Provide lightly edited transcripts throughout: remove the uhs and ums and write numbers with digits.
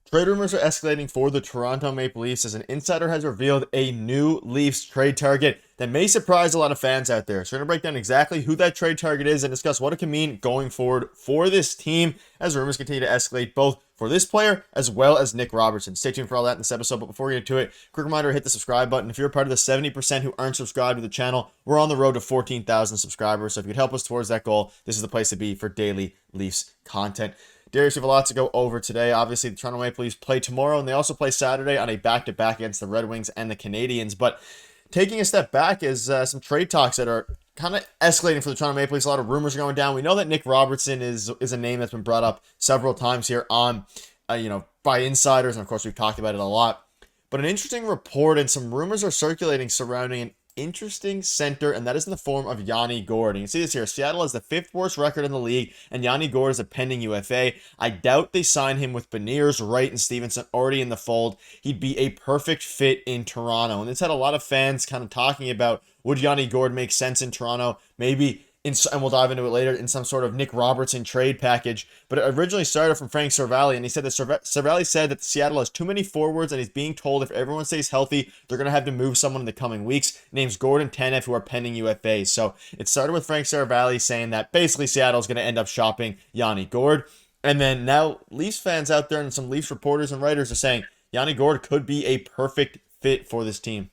Trade rumors are escalating for the Toronto Maple Leafs as an insider has revealed a new Leafs trade target that may surprise a lot of fans out there. So we're going to break down exactly who that trade target is and discuss what it can mean going forward for this team as rumors continue to escalate both for this player as well as Nick Robertson. Stay tuned for all that in this episode, but before we get to it, quick reminder, hit the subscribe button. If you're a part of the 70% who aren't subscribed to the channel, we're on the road to 14,000 subscribers, so if you could help us towards that goal, this is the place to be for daily Leafs content. Darius, we have a lot to go over today. Obviously, the Toronto Maple Leafs play tomorrow, and they also play Saturday on a back-to-back against the Red Wings and the Canadiens. But taking a step back is some trade talks that are kind of escalating for the Toronto Maple Leafs. A lot of rumors are going down. We know that Nick Robertson is a name that's been brought up several times here on, by insiders, and of course, we've talked about it a lot. But an interesting report and some rumors are circulating surrounding an interesting center, and that is in the form of Yanni Gourde. And you can see this here. Seattle has the 5th worst record in the league, and Yanni Gourde is a pending UFA. I doubt they sign him with Beniers, Wright, and Stevenson already in the fold. He'd be a perfect fit in Toronto. And it's had a lot of fans kind of talking about, would Yanni Gourde make sense in Toronto? Maybe and we'll dive into it later, in some sort of Nick Robertson trade package. But it originally started from Frank Cervalli, and he said that Cervalli said that Seattle has too many forwards, and he's being told if everyone stays healthy, they're going to have to move someone in the coming weeks. Names Gordon Tanev, who are pending UFAs. So it started with Frank Cervalli saying that basically Seattle's going to end up shopping Yanni Gourde. And then now Leafs fans out there and some Leafs reporters and writers are saying Yanni Gourde could be a perfect fit for this team.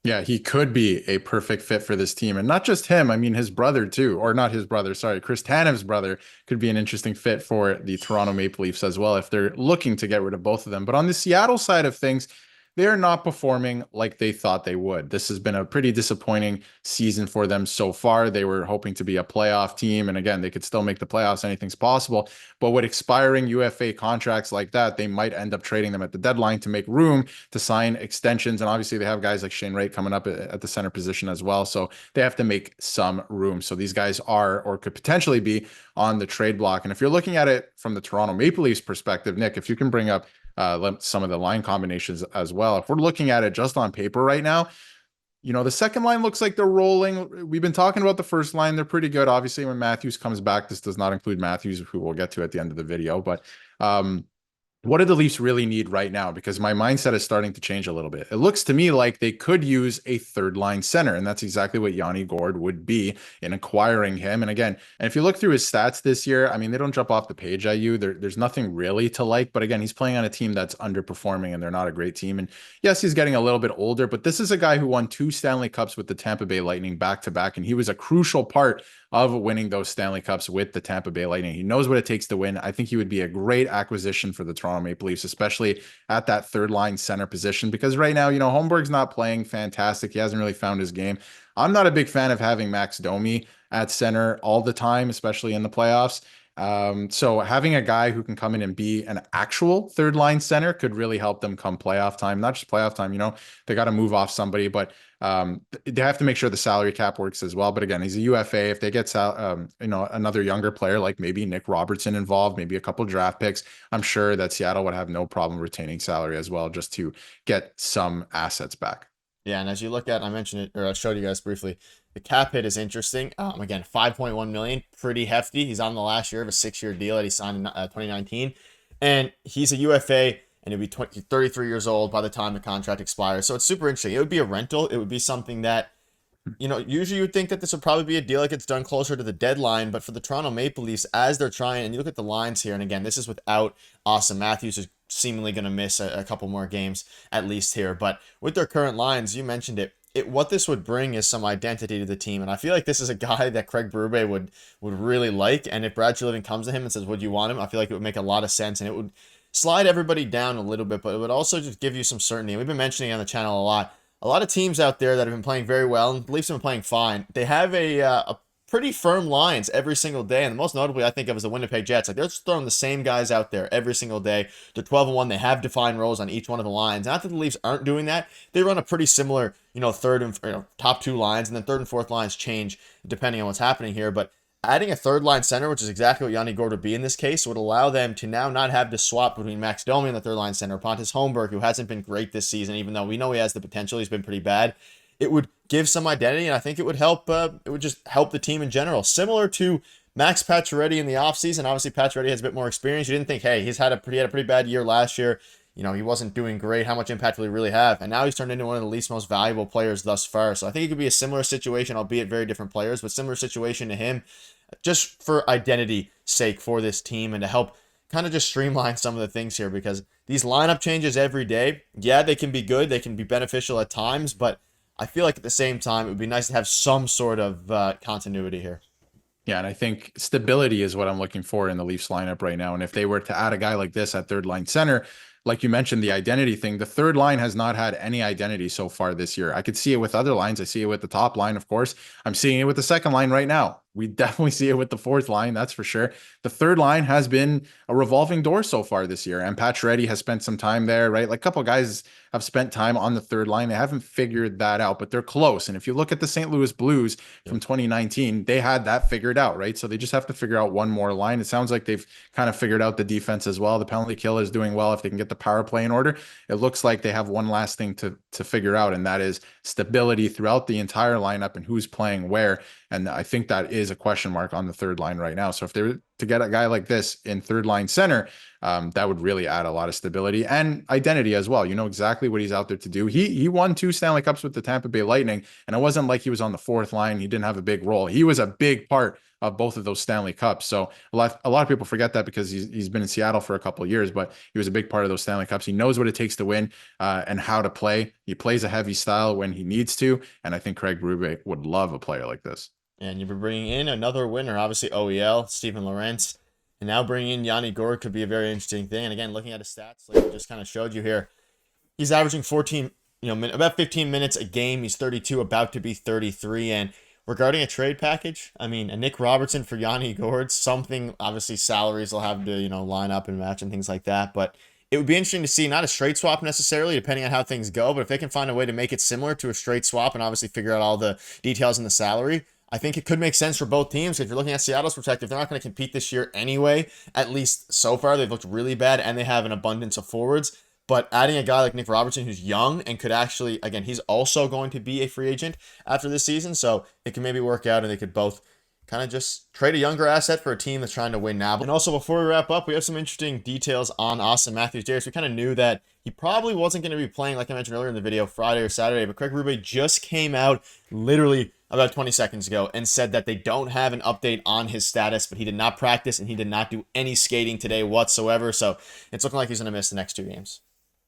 Yeah, he could be a perfect fit for this team. And not just him, I mean, his brother too, or not his brother, sorry, Chris Tanev's brother could be an interesting fit for the Toronto Maple Leafs as well if they're looking to get rid of both of them. But on the Seattle side of things, they're not performing like they thought they would. This has been a pretty disappointing season for them so far. They were hoping to be a playoff team. And again, they could still make the playoffs. Anything's possible. But with expiring UFA contracts like that, they might end up trading them at the deadline to make room to sign extensions. And obviously they have guys like Shane Wright coming up at the center position as well. So they have to make some room. So these guys are, or could potentially be, on the trade block. And if you're looking at it from the Toronto Maple Leafs perspective, Nick, if you can bring up some of the line combinations as well. If we're looking at it just on paper right now, the second line looks like they're rolling. We've been talking about the first line. They're pretty good. Obviously, when Matthews comes back, this does not include Matthews, who we'll get to at the end of the video. But what do the Leafs really need right now? Because my mindset is starting to change a little bit. It looks to me like they could use a third line center, and that's exactly what Yanni Gourde would be in acquiring him. And again, and if you look through his stats this year, I mean, they don't jump off the page at you. There's nothing really to like, but again, he's playing on a team that's underperforming and they're not a great team. And yes, he's getting a little bit older, but this is a guy who won 2 Stanley Cups with the Tampa Bay Lightning back to back, and he was a crucial part of winning those Stanley Cups with the Tampa Bay Lightning. He knows what it takes to win. I think he would be a great acquisition for the Toronto Maple Leafs, especially at that third line center position, because right now, Holmberg's not playing fantastic. He hasn't really found his game. I'm not a big fan of having Max Domi at center all the time, especially in the playoffs. So having a guy who can come in and be an actual third line center could really help them come playoff time. Not just playoff time, they got to move off somebody, but they have to make sure the salary cap works as well. But again, he's a UFA. If they get another younger player like maybe Nick Robertson involved, maybe a couple draft picks, I'm sure that Seattle would have no problem retaining salary as well, just to get some assets back. Yeah, and as you look at, I mentioned it, or I showed you guys briefly, the cap hit is interesting. Again, 5.1 million, pretty hefty. He's on the last year of a 6-year deal that he signed in 2019, and he's a UFA, and he'll be 33 years old by the time the contract expires. So it's super interesting. It would be a rental. It would be something that, usually you would think that this would probably be a deal that gets done closer to the deadline, but for the Toronto Maple Leafs, as they're trying, and you look at the lines here, and again, this is without Auston Matthews, who's seemingly going to miss a couple more games at least here, but with their current lines, you mentioned it, what this would bring is some identity to the team, and I feel like this is a guy that Craig Berube would really like, and if Brad Treliving comes to him and says, would you want him? I feel like it would make a lot of sense, and it would slide everybody down a little bit, but it would also just give you some certainty. And we've been mentioning it on the channel a lot. A lot of teams out there that have been playing very well, and the Leafs have been playing fine. They have a pretty firm lines every single day, and the most notably I think of is the Winnipeg Jets. Like, they're just throwing the same guys out there every single day. They're 12-1. They have defined roles on each one of the lines. Not that the Leafs aren't doing that. They run a pretty similar, third and top 2 lines, and then third and fourth lines change depending on what's happening here. But adding a third line center, which is exactly what Yanni Gourde would be in this case, would allow them to now not have to swap between Max Domi and the third line center, Pontus Holmberg, who hasn't been great this season, even though we know he has the potential. He's been pretty bad. It would give some identity, and I think it would help. It would just help the team in general, similar to Max Pacioretty in the offseason. Obviously, Pacioretty has a bit more experience. You didn't think, hey, he had a pretty bad year last year. You know, he wasn't doing great. How much impact will he really have? And now he's turned into one of the least most valuable players thus far. So I think it could be a similar situation, albeit very different players, but similar situation to him, just for identity sake for this team and to help kind of just streamline some of the things here, because these lineup changes every day, yeah, they can be good, they can be beneficial at times, but I feel like at the same time, it would be nice to have some sort of continuity here. Yeah, and I think stability is what I'm looking for in the Leafs lineup right now. And if they were to add a guy like this at third line center, like you mentioned, the identity thing, the third line has not had any identity so far this year. I could see it with other lines. I see it with the top line, of course. I'm seeing it with the second line right now. We definitely see it with the fourth line, that's for sure. The third line has been a revolving door so far this year, and Pacioretty has spent some time there, right? Like a couple of guys have spent time on the third line. They haven't figured that out, but they're close. And if you look at the St. Louis Blues from 2019, they had that figured out, right? So they just have to figure out one more line. It sounds like they've kind of figured out the defense as well. The penalty kill is doing well if they can get the power play in order. It looks like they have one last thing to figure out, and that is stability throughout the entire lineup and who's playing where. And I think that is a question mark on the third line right now. So if they were to get a guy like this in third line center, that would really add a lot of stability and identity as well. You know exactly what he's out there to do. He won 2 Stanley Cups with the Tampa Bay Lightning, and it wasn't like he was on the fourth line. He didn't have a big role. He was a big part of both of those Stanley Cups. So a lot of people forget that because he's been in Seattle for a couple of years, but he was a big part of those Stanley Cups. He knows what it takes to win and how to play. He plays a heavy style when he needs to, and I think Craig Berube would love a player like this. And you'll be bringing in another winner, obviously OEL, Stephen Lorentz. And now bringing in Yanni Gourde could be a very interesting thing. And again, looking at his stats, like I just kind of showed you here, he's averaging 14, about 15 minutes a game. He's 32, about to be 33. And regarding a trade package, I mean, a Nick Robertson for Yanni Gourde, something, obviously salaries will have to, line up and match and things like that. But it would be interesting to see, not a straight swap necessarily, depending on how things go, but if they can find a way to make it similar to a straight swap and obviously figure out all the details in the salary, I think it could make sense for both teams. If you're looking at Seattle's perspective, they're not going to compete this year anyway. At least so far, they've looked really bad, and they have an abundance of forwards. But adding a guy like Nick Robertson, who's young and could actually, again, he's also going to be a free agent after this season, so it can maybe work out, and they could both kind of just trade a younger asset for a team that's trying to win now. And also, before we wrap up, we have some interesting details on Auston Matthews-Darius. We kind of knew that he probably wasn't going to be playing, like I mentioned earlier in the video, Friday or Saturday, but Craig Berube just came out literally about 20 seconds ago and said that they don't have an update on his status, but he did not practice and he did not do any skating today whatsoever. So it's looking like he's going to miss the next 2 games.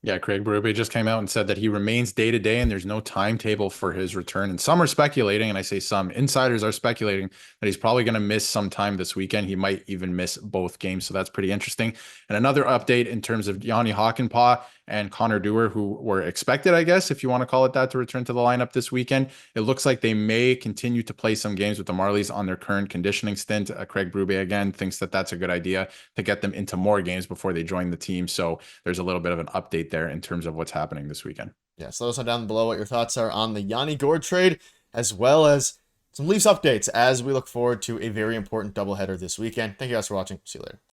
Yeah, Craig Berube just came out and said that he remains day to day and there's no timetable for his return. And some are speculating, and I say some, insiders are speculating that he's probably going to miss some time this weekend. He might even miss both games. So that's pretty interesting. And another update in terms of Yanni Hakanpää and Connor Dewar, who were expected, I guess, if you want to call it that, to return to the lineup this weekend. It looks like they may continue to play some games with the Marlies on their current conditioning stint. Craig Berube, again, thinks that that's a good idea to get them into more games before they join the team. So there's a little bit of an update there in terms of what's happening this weekend. Yeah, so let us know down below what your thoughts are on the Yanni Gourde trade, as well as some Leafs updates as we look forward to a very important doubleheader this weekend. Thank you guys for watching. See you later.